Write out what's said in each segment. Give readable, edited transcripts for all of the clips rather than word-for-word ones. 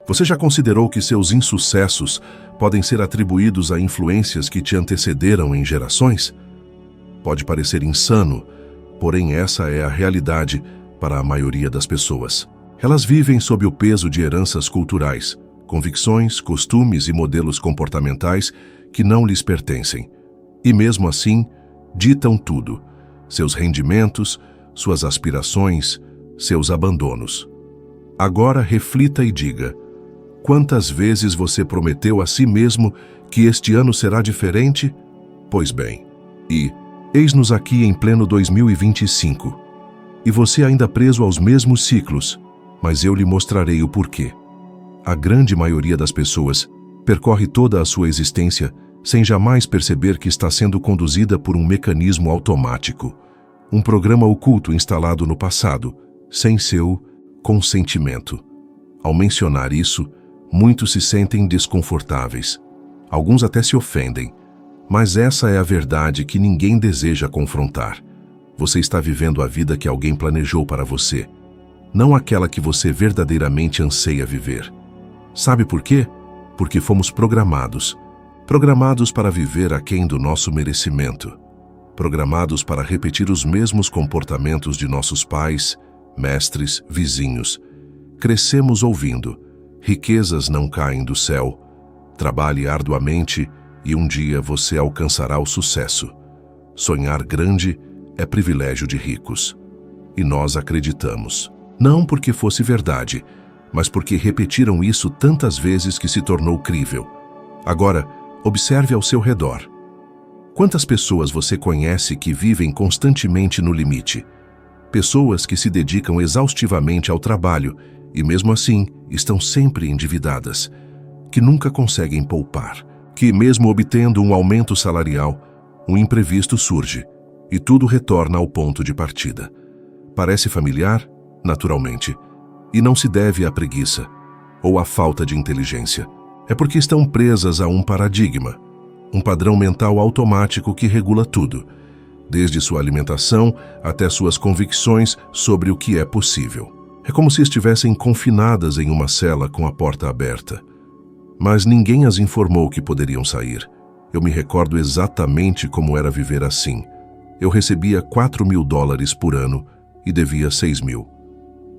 Você já considerou que seus insucessos podem ser atribuídos a influências que te antecederam em gerações? Pode parecer insano, porém essa é a realidade para a maioria das pessoas. Elas vivem sob o peso de heranças culturais, convicções, costumes e modelos comportamentais que não lhes pertencem. E mesmo assim, ditam tudo: seus rendimentos, suas aspirações, seus abandonos. Agora reflita e diga: quantas vezes você prometeu a si mesmo que este ano será diferente? Pois bem, eis-nos aqui em pleno 2025. E você ainda preso aos mesmos ciclos, mas eu lhe mostrarei o porquê. A grande maioria das pessoas percorre toda a sua existência sem jamais perceber que está sendo conduzida por um mecanismo automático, um programa oculto instalado no passado, sem seu consentimento. Ao mencionar isso, muitos se sentem desconfortáveis. Alguns até se ofendem, mas essa é a verdade que ninguém deseja confrontar. Você está vivendo a vida que alguém planejou para você, não aquela que você verdadeiramente anseia viver. Sabe por quê? Porque fomos programados para viver aquém do nosso merecimento, programados para repetir os mesmos comportamentos de nossos pais, mestres, vizinhos. Crescemos ouvindo: riquezas não caem do céu, trabalhe arduamente e um dia você alcançará o sucesso. Sonhar grande é privilégio de ricos. E nós acreditamos, não porque fosse verdade, mas porque repetiram isso tantas vezes que se tornou crível. Agora, observe ao seu redor. Quantas pessoas você conhece que vivem constantemente no limite? Pessoas que se dedicam exaustivamente ao trabalho e, mesmo assim, estão sempre endividadas, que nunca conseguem poupar, que, mesmo obtendo um aumento salarial, um imprevisto surge e tudo retorna ao ponto de partida. Parece familiar? Naturalmente. E não se deve à preguiça ou à falta de inteligência. É porque estão presas a um paradigma, um padrão mental automático que regula tudo, desde sua alimentação até suas convicções sobre o que é possível. É como se estivessem confinadas em uma cela com a porta aberta. Mas ninguém as informou que poderiam sair. Eu me recordo exatamente como era viver assim. Eu recebia $4.000 por ano e devia 6.000.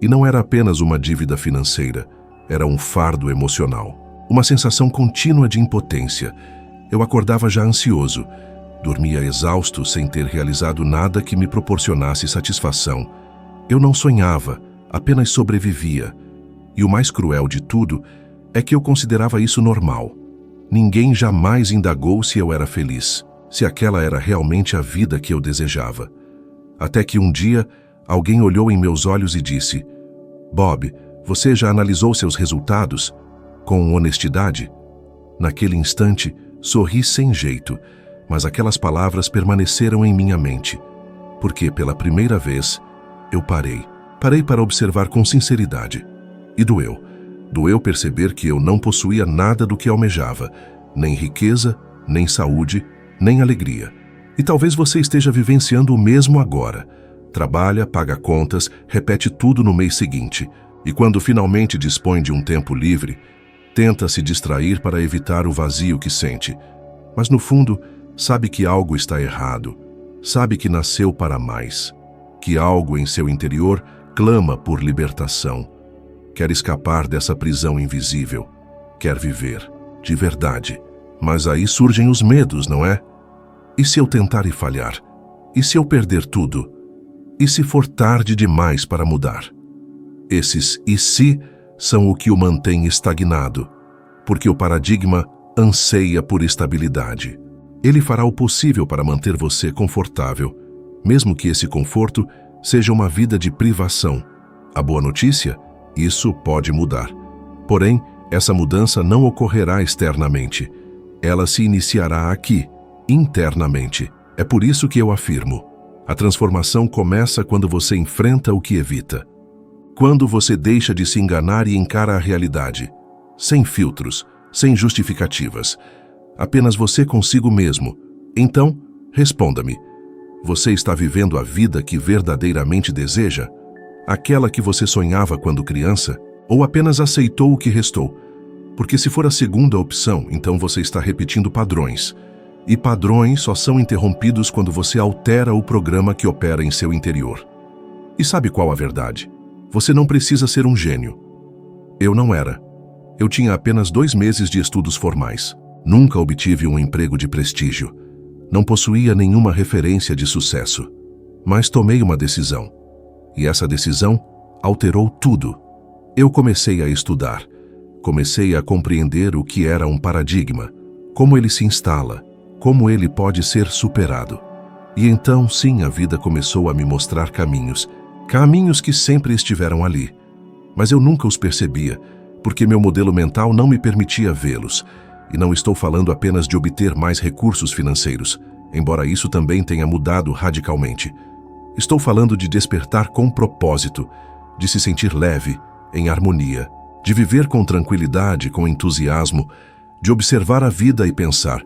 E não era apenas uma dívida financeira, era um fardo emocional. Uma sensação contínua de impotência. Eu acordava já ansioso, dormia exausto sem ter realizado nada que me proporcionasse satisfação. Eu não sonhava, apenas sobrevivia. E o mais cruel de tudo é que eu considerava isso normal. Ninguém jamais indagou se eu era feliz, se aquela era realmente a vida que eu desejava. Até que um dia, alguém olhou em meus olhos e disse: Bob, você já analisou seus resultados? Com honestidade? Naquele instante, sorri sem jeito, mas aquelas palavras permaneceram em minha mente, porque pela primeira vez eu parei para observar com sinceridade. E doeu. Doeu perceber que eu não possuía nada do que almejava, nem riqueza, nem saúde, nem alegria. E talvez você esteja vivenciando o mesmo agora. Trabalha, paga contas, repete tudo no mês seguinte. E quando finalmente dispõe de um tempo livre, tenta se distrair para evitar o vazio que sente. Mas no fundo, sabe que algo está errado. Sabe que nasceu para mais. Que algo em seu interior clama por libertação. Quer escapar dessa prisão invisível. Quer viver, de verdade. Mas aí surgem os medos, não é? E se eu tentar e falhar? E se eu perder tudo? E se for tarde demais para mudar? Esses "e se" são o que o mantém estagnado, porque o paradigma anseia por estabilidade. Ele fará o possível para manter você confortável, mesmo que esse conforto seja uma vida de privação. A boa notícia? Isso pode mudar. Porém, essa mudança não ocorrerá externamente. Ela se iniciará aqui, internamente. É por isso que eu afirmo: a transformação começa quando você enfrenta o que evita. Quando você deixa de se enganar e encara a realidade, sem filtros, sem justificativas, apenas você consigo mesmo. Então, responda-me: você está vivendo a vida que verdadeiramente deseja? Aquela que você sonhava quando criança? Ou apenas aceitou o que restou? Porque se for a segunda opção, então você está repetindo padrões. E padrões só são interrompidos quando você altera o programa que opera em seu interior. E sabe qual a verdade? Você não precisa ser um gênio. Eu não era. Eu tinha apenas 2 meses de estudos formais. Nunca obtive um emprego de prestígio. Não possuía nenhuma referência de sucesso. Mas tomei uma decisão. E essa decisão alterou tudo. Eu comecei a estudar. Comecei a compreender o que era um paradigma, como ele se instala, como ele pode ser superado. E então, sim, a vida começou a me mostrar caminhos que sempre estiveram ali. Mas eu nunca os percebia, porque meu modelo mental não me permitia vê-los. E não estou falando apenas de obter mais recursos financeiros, embora isso também tenha mudado radicalmente. Estou falando de despertar com propósito, de se sentir leve, em harmonia, de viver com tranquilidade, com entusiasmo, de observar a vida e pensar: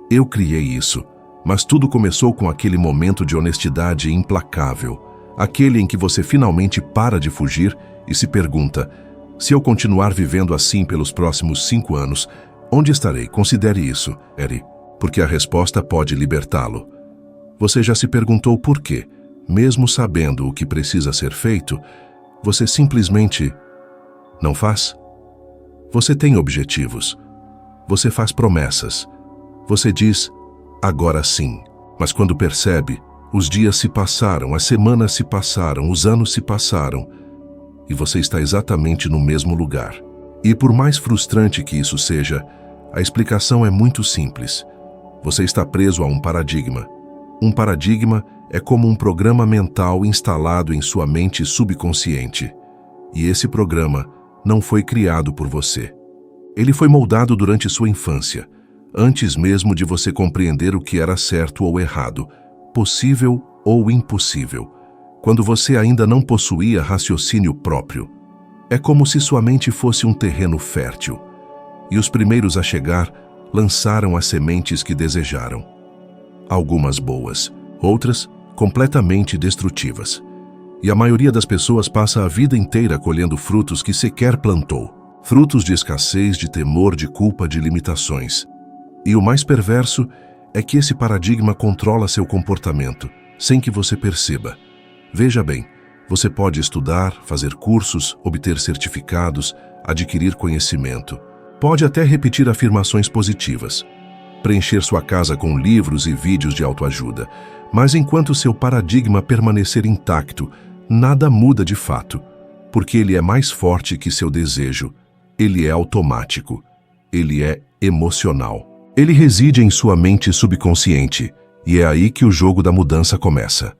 eu criei isso, mas tudo começou com aquele momento de honestidade implacável, aquele em que você finalmente para de fugir e se pergunta: se eu continuar vivendo assim pelos próximos 5 anos, onde estarei? Considere isso, Eri, porque a resposta pode libertá-lo. Você já se perguntou por quê? Mesmo sabendo o que precisa ser feito, você simplesmente não faz? Você tem objetivos. Você faz promessas. Você diz, agora sim. Mas quando percebe, os dias se passaram, as semanas se passaram, os anos se passaram, e você está exatamente no mesmo lugar. E por mais frustrante que isso seja, a explicação é muito simples. Você está preso a um paradigma. Um paradigma é como um programa mental instalado em sua mente subconsciente. E esse programa não foi criado por você. Ele foi moldado durante sua infância, antes mesmo de você compreender o que era certo ou errado, possível ou impossível, quando você ainda não possuía raciocínio próprio. É como se sua mente fosse um terreno fértil, e os primeiros a chegar lançaram as sementes que desejaram. Algumas boas, outras completamente destrutivas. E a maioria das pessoas passa a vida inteira colhendo frutos que sequer plantou. Frutos de escassez, de temor, de culpa, de limitações. E o mais perverso é que esse paradigma controla seu comportamento, sem que você perceba. Veja bem, você pode estudar, fazer cursos, obter certificados, adquirir conhecimento. Pode até repetir afirmações positivas, preencher sua casa com livros e vídeos de autoajuda. Mas enquanto seu paradigma permanecer intacto, nada muda de fato, porque ele é mais forte que seu desejo. Ele é automático. Ele é emocional. Ele reside em sua mente subconsciente, e é aí que o jogo da mudança começa.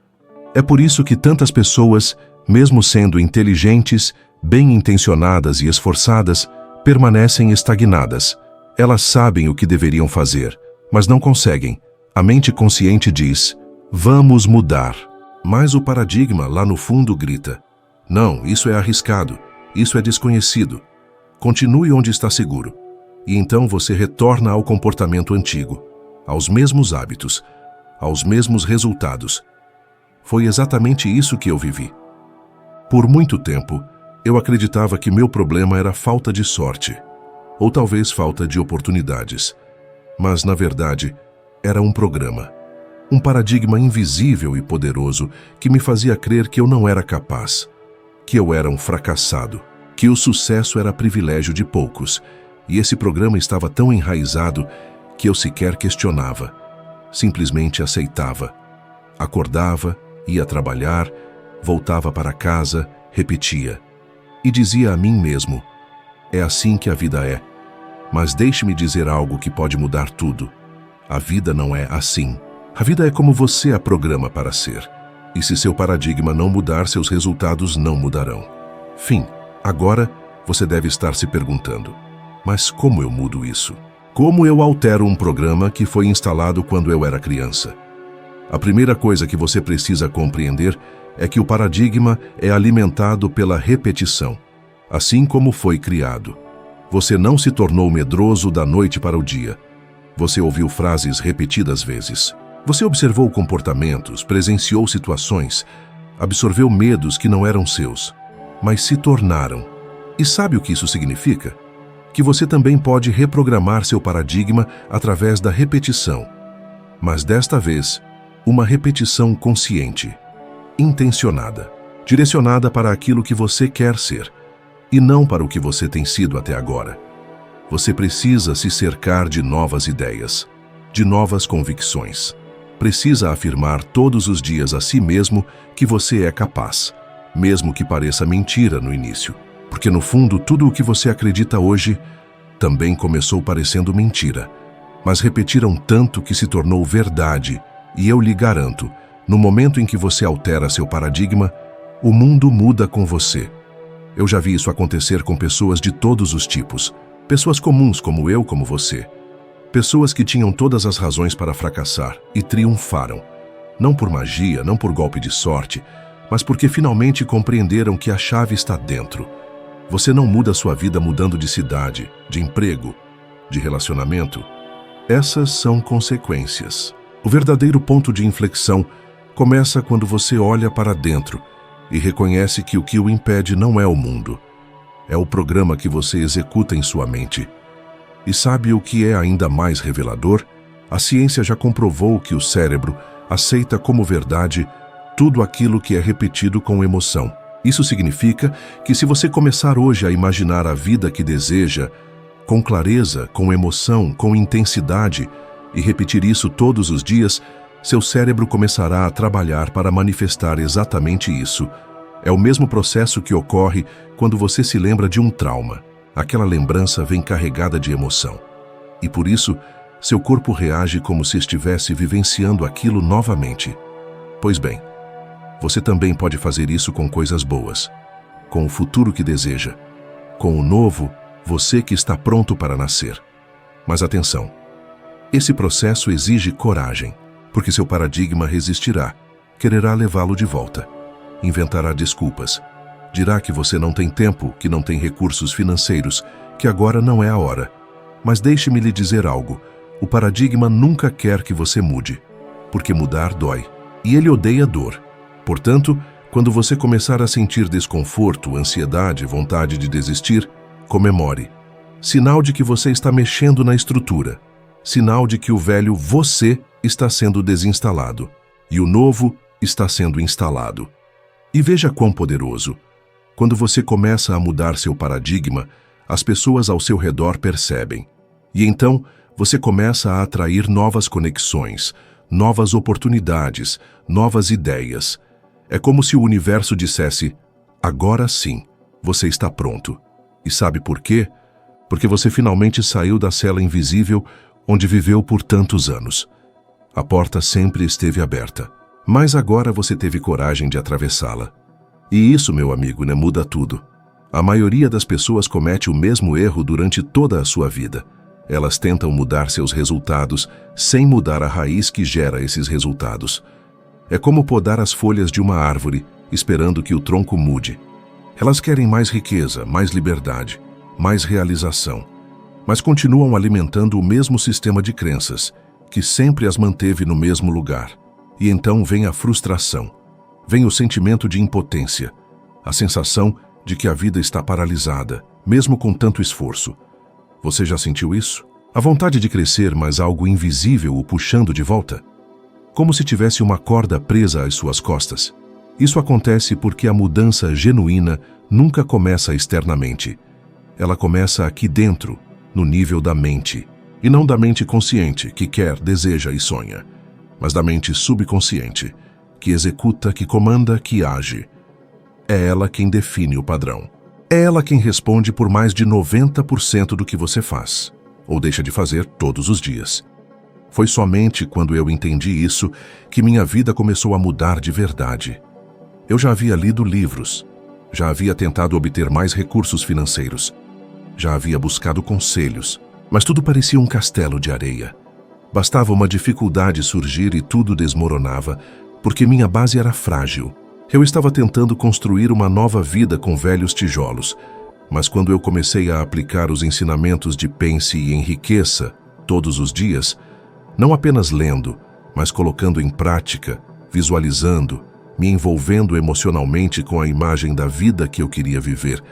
É por isso que tantas pessoas, mesmo sendo inteligentes, bem-intencionadas e esforçadas, permanecem estagnadas. Elas sabem o que deveriam fazer, mas não conseguem. A mente consciente diz, vamos mudar. Mas o paradigma lá no fundo grita, não, isso é arriscado, isso é desconhecido. Continue onde está seguro. E então você retorna ao comportamento antigo, aos mesmos hábitos, aos mesmos resultados. Foi exatamente isso que eu vivi. Por muito tempo, eu acreditava que meu problema era falta de sorte, ou talvez falta de oportunidades. Mas, na verdade, era um programa. Um paradigma invisível e poderoso que me fazia crer que eu não era capaz, que eu era um fracassado, que o sucesso era privilégio de poucos, e esse programa estava tão enraizado que eu sequer questionava, simplesmente aceitava. Acordava, ia trabalhar, voltava para casa, repetia, e dizia a mim mesmo, é assim que a vida é, mas deixe-me dizer algo que pode mudar tudo. A vida não é assim. A vida é como você a programa para ser. E se seu paradigma não mudar, seus resultados não mudarão. Fim. Agora, você deve estar se perguntando, mas como eu mudo isso? Como eu altero um programa que foi instalado quando eu era criança? A primeira coisa que você precisa compreender é que o paradigma é alimentado pela repetição, assim como foi criado. Você não se tornou medroso da noite para o dia. Você ouviu frases repetidas vezes. Você observou comportamentos, presenciou situações, absorveu medos que não eram seus, mas se tornaram. E sabe o que isso significa? Que você também pode reprogramar seu paradigma através da repetição. Mas desta vez, uma repetição consciente, intencionada, direcionada para aquilo que você quer ser, e não para o que você tem sido até agora. Você precisa se cercar de novas ideias, de novas convicções. Precisa afirmar todos os dias a si mesmo que você é capaz, mesmo que pareça mentira no início. Porque no fundo, tudo o que você acredita hoje também começou parecendo mentira. Mas repetiram tanto que se tornou verdade, e eu lhe garanto, no momento em que você altera seu paradigma, o mundo muda com você. Eu já vi isso acontecer com pessoas de todos os tipos, pessoas comuns como eu, como você. Pessoas que tinham todas as razões para fracassar e triunfaram. Não por magia, não por golpe de sorte, mas porque finalmente compreenderam que a chave está dentro. Você não muda sua vida mudando de cidade, de emprego, de relacionamento. Essas são consequências. O verdadeiro ponto de inflexão começa quando você olha para dentro e reconhece que o que o impede não é o mundo. É o programa que você executa em sua mente. E sabe o que é ainda mais revelador? A ciência já comprovou que o cérebro aceita como verdade tudo aquilo que é repetido com emoção. Isso significa que se você começar hoje a imaginar a vida que deseja, com clareza, com emoção, com intensidade, e repetir isso todos os dias, seu cérebro começará a trabalhar para manifestar exatamente isso. É o mesmo processo que ocorre quando você se lembra de um trauma. Aquela lembrança vem carregada de emoção. E por isso, seu corpo reage como se estivesse vivenciando aquilo novamente. Pois bem, você também pode fazer isso com coisas boas, com o futuro que deseja, com o novo você que está pronto para nascer. Mas atenção, esse processo exige coragem, porque seu paradigma resistirá, quererá levá-lo de volta, inventará desculpas, dirá que você não tem tempo, que não tem recursos financeiros, que agora não é a hora. Mas deixe-me lhe dizer algo, o paradigma nunca quer que você mude, porque mudar dói, e ele odeia dor. Portanto, quando você começar a sentir desconforto, ansiedade, vontade de desistir, comemore. Sinal de que você está mexendo na estrutura. Sinal de que o velho você está sendo desinstalado e o novo está sendo instalado. E veja quão poderoso. Quando você começa a mudar seu paradigma, as pessoas ao seu redor percebem. E então, você começa a atrair novas conexões, novas oportunidades, novas ideias. É como se o universo dissesse, agora sim, você está pronto. E sabe por quê? Porque você finalmente saiu da cela invisível onde viveu por tantos anos. A porta sempre esteve aberta, mas agora você teve coragem de atravessá-la. E isso, meu amigo, muda tudo. A maioria das pessoas comete o mesmo erro durante toda a sua vida. Elas tentam mudar seus resultados sem mudar a raiz que gera esses resultados. É como podar as folhas de uma árvore, esperando que o tronco mude. Elas querem mais riqueza, mais liberdade, mais realização, mas continuam alimentando o mesmo sistema de crenças, que sempre as manteve no mesmo lugar. E então vem a frustração, vem o sentimento de impotência, a sensação de que a vida está paralisada, mesmo com tanto esforço. Você já sentiu isso? A vontade de crescer, mas algo invisível o puxando de volta? Como se tivesse uma corda presa às suas costas. Isso acontece porque a mudança genuína nunca começa externamente. Ela começa aqui dentro, no nível da mente. E não da mente consciente, que quer, deseja e sonha, mas da mente subconsciente, que executa, que comanda, que age. É ela quem define o padrão. É ela quem responde por mais de 90% do que você faz, ou deixa de fazer todos os dias. Foi somente quando eu entendi isso que minha vida começou a mudar de verdade. Eu já havia lido livros, já havia tentado obter mais recursos financeiros, já havia buscado conselhos, mas tudo parecia um castelo de areia. Bastava uma dificuldade surgir e tudo desmoronava, porque minha base era frágil. Eu estava tentando construir uma nova vida com velhos tijolos, mas quando eu comecei a aplicar os ensinamentos de Pense e Enriqueça todos os dias, não apenas lendo, mas colocando em prática, visualizando, me envolvendo emocionalmente com a imagem da vida que eu queria viver,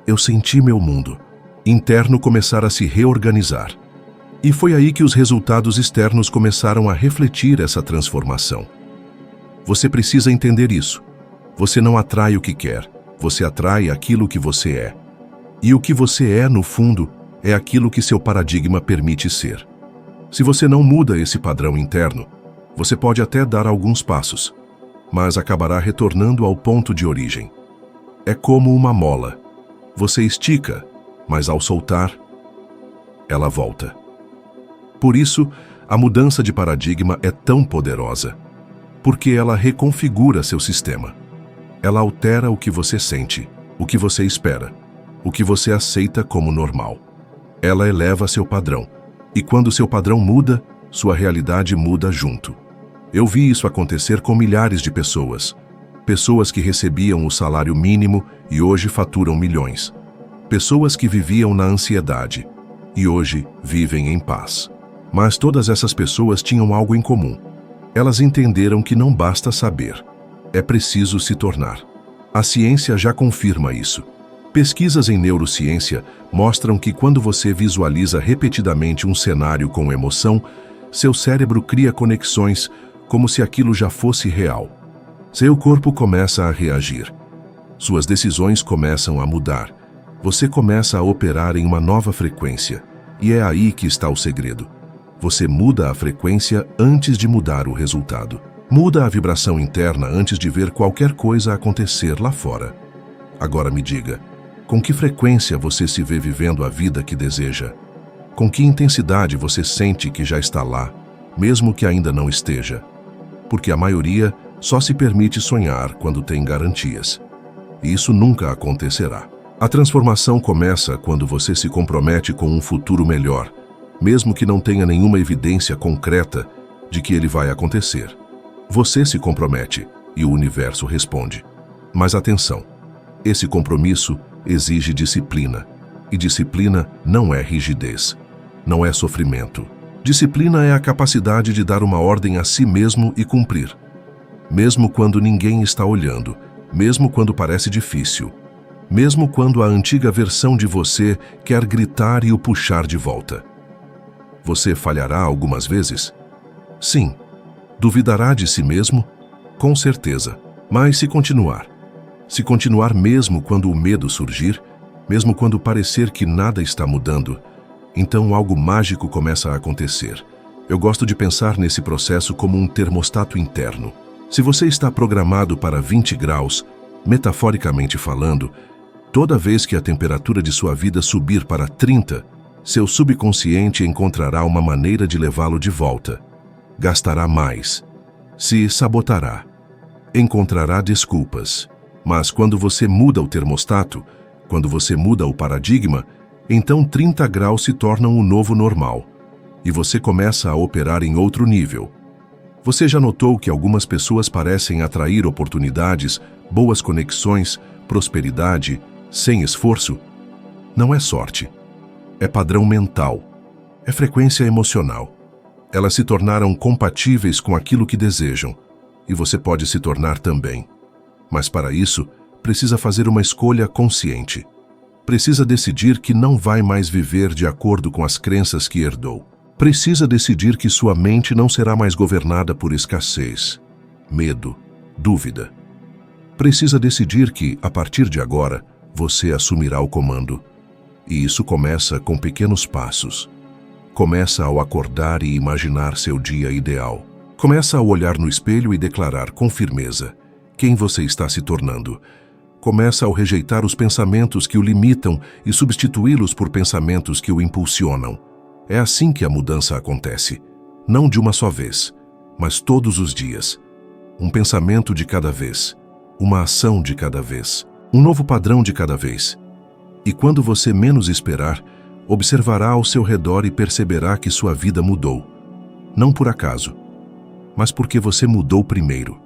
eu senti meu mundo interno começar a se reorganizar. E foi aí que os resultados externos começaram a refletir essa transformação. Você precisa entender isso. Você não atrai o que quer, você atrai aquilo que você é. E o que você é, no fundo, é aquilo que seu paradigma permite ser. Se você não muda esse padrão interno, você pode até dar alguns passos, mas acabará retornando ao ponto de origem. É como uma mola. Você estica, mas ao soltar, ela volta. Por isso, a mudança de paradigma é tão poderosa, porque ela reconfigura seu sistema. Ela altera o que você sente, o que você espera, o que você aceita como normal. Ela eleva seu padrão, e quando seu padrão muda, sua realidade muda junto. Eu vi isso acontecer com milhares de pessoas. Pessoas que recebiam o salário mínimo e hoje faturam milhões. Pessoas que viviam na ansiedade e hoje vivem em paz. Mas todas essas pessoas tinham algo em comum. Elas entenderam que não basta saber, é preciso se tornar. A ciência já confirma isso. Pesquisas em neurociência mostram que quando você visualiza repetidamente um cenário com emoção, seu cérebro cria conexões como se aquilo já fosse real. Seu corpo começa a reagir. Suas decisões começam a mudar. Você começa a operar em uma nova frequência. E é aí que está o segredo. Você muda a frequência antes de mudar o resultado. Muda a vibração interna antes de ver qualquer coisa acontecer lá fora. Agora me diga, com que frequência você se vê vivendo a vida que deseja? Com que intensidade você sente que já está lá, mesmo que ainda não esteja? Porque a maioria só se permite sonhar quando tem garantias. E isso nunca acontecerá. A transformação começa quando você se compromete com um futuro melhor, mesmo que não tenha nenhuma evidência concreta de que ele vai acontecer. Você se compromete e o universo responde. Mas atenção, esse compromisso exige disciplina. E disciplina não é rigidez, não é sofrimento. Disciplina é a capacidade de dar uma ordem a si mesmo e cumprir. Mesmo quando ninguém está olhando, mesmo quando parece difícil, mesmo quando a antiga versão de você quer gritar e o puxar de volta. Você falhará algumas vezes? Sim. Duvidará de si mesmo? Com certeza. Mas se continuar mesmo quando o medo surgir, mesmo quando parecer que nada está mudando, então algo mágico começa a acontecer. Eu gosto de pensar nesse processo como um termostato interno. Se você está programado para 20 graus, metaforicamente falando, toda vez que a temperatura de sua vida subir para 30, seu subconsciente encontrará uma maneira de levá-lo de volta. Gastará mais. Se sabotará. Encontrará desculpas. Mas quando você muda o termostato, quando você muda o paradigma, então 30 graus se tornam o novo normal. E você começa a operar em outro nível. Você já notou que algumas pessoas parecem atrair oportunidades, boas conexões, prosperidade, sem esforço? Não é sorte. É padrão mental. É frequência emocional. Elas se tornaram compatíveis com aquilo que desejam. E você pode se tornar também. Mas para isso, precisa fazer uma escolha consciente. Precisa decidir que não vai mais viver de acordo com as crenças que herdou. Precisa decidir que sua mente não será mais governada por escassez, medo, dúvida. Precisa decidir que, a partir de agora, você assumirá o comando. E isso começa com pequenos passos. Começa ao acordar e imaginar seu dia ideal. Começa ao olhar no espelho e declarar com firmeza quem você está se tornando. Começa ao rejeitar os pensamentos que o limitam e substituí-los por pensamentos que o impulsionam. É assim que a mudança acontece. Não de uma só vez, mas todos os dias. Um pensamento de cada vez. Uma ação de cada vez. Um novo padrão de cada vez. E quando você menos esperar, observará ao seu redor e perceberá que sua vida mudou. Não por acaso, mas porque você mudou primeiro.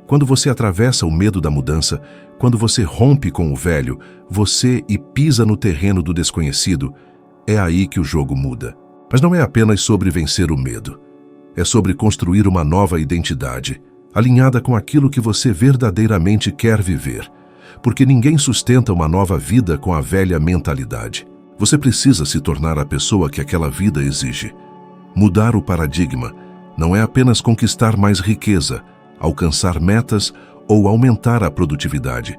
Quando você atravessa o medo da mudança, quando você rompe com o velho, você e pisa no terreno do desconhecido, é aí que o jogo muda. Mas não é apenas sobre vencer o medo. É sobre construir uma nova identidade, alinhada com aquilo que você verdadeiramente quer viver. porque ninguém sustenta uma nova vida com a velha mentalidade. Você precisa se tornar a pessoa que aquela vida exige. Mudar o paradigma não é apenas conquistar mais riqueza, alcançar metas ou aumentar a produtividade.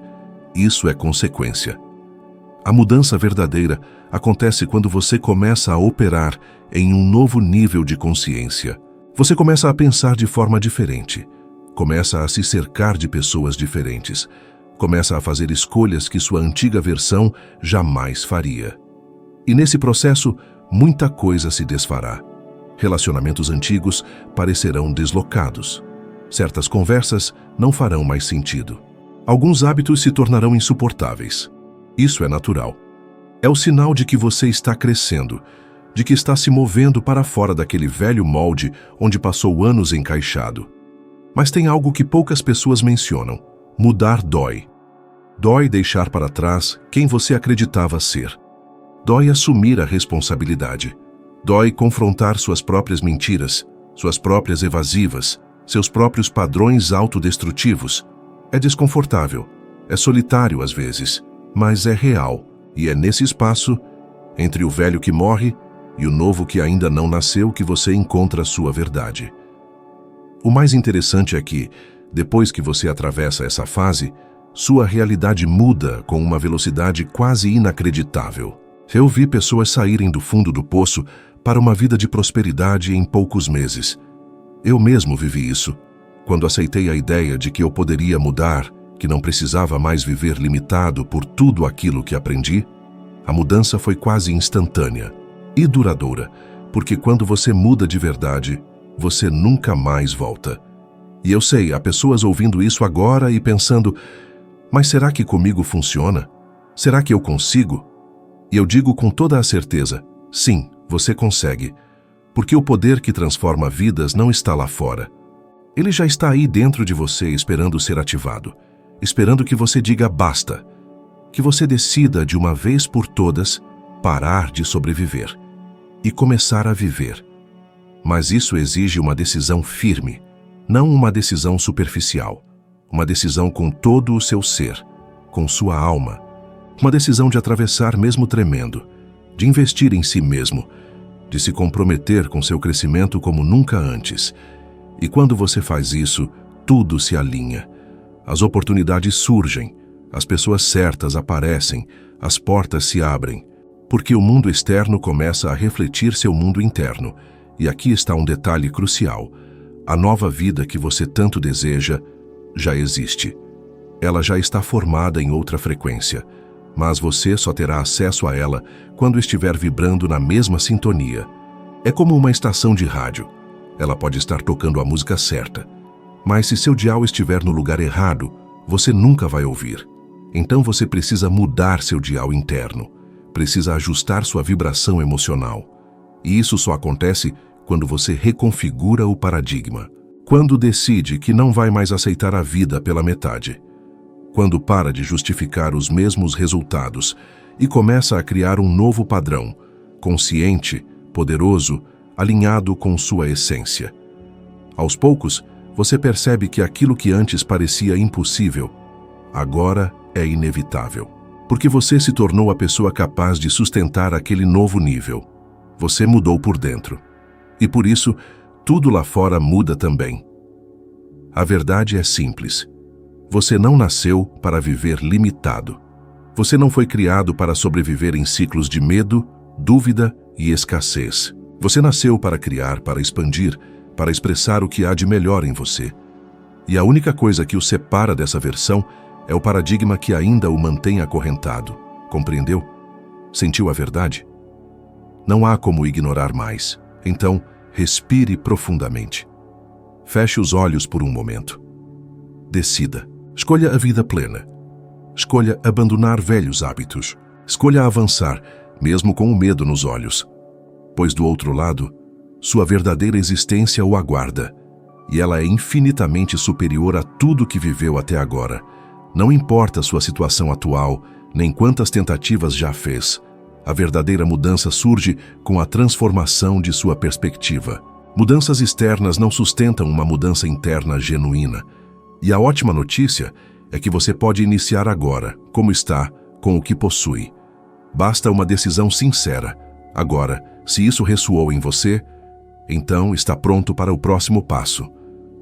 Isso é consequência. A mudança verdadeira acontece quando você começa a operar em um novo nível de consciência. Você começa a pensar de forma diferente, começa a se cercar de pessoas diferentes, começa a fazer escolhas que sua antiga versão jamais faria. E nesse processo, muita coisa se desfará. Relacionamentos antigos parecerão deslocados. Certas conversas não farão mais sentido. Alguns hábitos se tornarão insuportáveis. Isso é natural. É o sinal de que você está crescendo, de que está se movendo para fora daquele velho molde onde passou anos encaixado. Mas tem algo que poucas pessoas mencionam. Mudar dói. Dói deixar para trás quem você acreditava ser. Dói assumir a responsabilidade. Dói confrontar suas próprias mentiras, suas próprias evasivas, seus próprios padrões autodestrutivos. É desconfortável, é solitário às vezes, mas é real. E é nesse espaço, entre o velho que morre e o novo que ainda não nasceu, que você encontra a sua verdade. O mais interessante é que, depois que você atravessa essa fase, sua realidade muda com uma velocidade quase inacreditável. Eu vi pessoas saírem do fundo do poço para uma vida de prosperidade em poucos meses. Eu mesmo vivi isso, quando aceitei a ideia de que eu poderia mudar, que não precisava mais viver limitado por tudo aquilo que aprendi. A mudança foi quase instantânea e duradoura, porque quando você muda de verdade, você nunca mais volta. E eu sei, há pessoas ouvindo isso agora e pensando, mas será que comigo funciona? Será que eu consigo? E eu digo com toda a certeza, sim, você consegue, porque o poder que transforma vidas não está lá fora. Ele já está aí dentro de você esperando ser ativado, esperando que você diga basta, que você decida de uma vez por todas parar de sobreviver e começar a viver. Mas isso exige uma decisão firme, não uma decisão superficial, uma decisão com todo o seu ser, com sua alma, uma decisão de atravessar mesmo tremendo, de investir em si mesmo, de se comprometer com seu crescimento como nunca antes. E quando você faz isso, tudo se alinha. As oportunidades surgem, as pessoas certas aparecem, as portas se abrem, porque o mundo externo começa a refletir seu mundo interno. E aqui está um detalhe crucial. A nova vida que você tanto deseja já existe. Ela já está formada em outra frequência, mas você só terá acesso a ela quando estiver vibrando na mesma sintonia. É como uma estação de rádio. Ela pode estar tocando a música certa, mas se seu dial estiver no lugar errado, você nunca vai ouvir. Então você precisa mudar seu dial interno, precisa ajustar sua vibração emocional. E isso só acontece quando você reconfigura o paradigma, quando decide que não vai mais aceitar a vida pela metade, quando para de justificar os mesmos resultados e começa a criar um novo padrão, consciente, poderoso, alinhado com sua essência. Aos poucos, você percebe que aquilo que antes parecia impossível, agora é inevitável, porque você se tornou a pessoa capaz de sustentar aquele novo nível. Você mudou por dentro. E por isso, tudo lá fora muda também. A verdade é simples. Você não nasceu para viver limitado. Você não foi criado para sobreviver em ciclos de medo, dúvida e escassez. Você nasceu para criar, para expandir, para expressar o que há de melhor em você. E a única coisa que o separa dessa versão é o paradigma que ainda o mantém acorrentado. Compreendeu? Sentiu a verdade? Não há como ignorar mais. Então, respire profundamente. Feche os olhos por um momento. Decida. Escolha a vida plena. Escolha abandonar velhos hábitos. Escolha avançar, mesmo com o medo nos olhos. Pois do outro lado, sua verdadeira existência o aguarda. E ela é infinitamente superior a tudo que viveu até agora. Não importa sua situação atual, nem quantas tentativas já fez. A verdadeira mudança surge com a transformação de sua perspectiva. Mudanças externas não sustentam uma mudança interna genuína. E a ótima notícia é que você pode iniciar agora, como está, com o que possui. Basta uma decisão sincera. Agora, se isso ressoou em você, então está pronto para o próximo passo.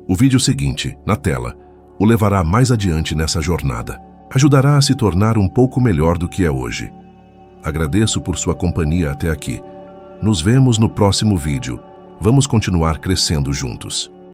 O vídeo seguinte, na tela, o levará mais adiante nessa jornada. Ajudará a se tornar um pouco melhor do que é hoje. Agradeço por sua companhia até aqui. Nos vemos no próximo vídeo. Vamos continuar crescendo juntos.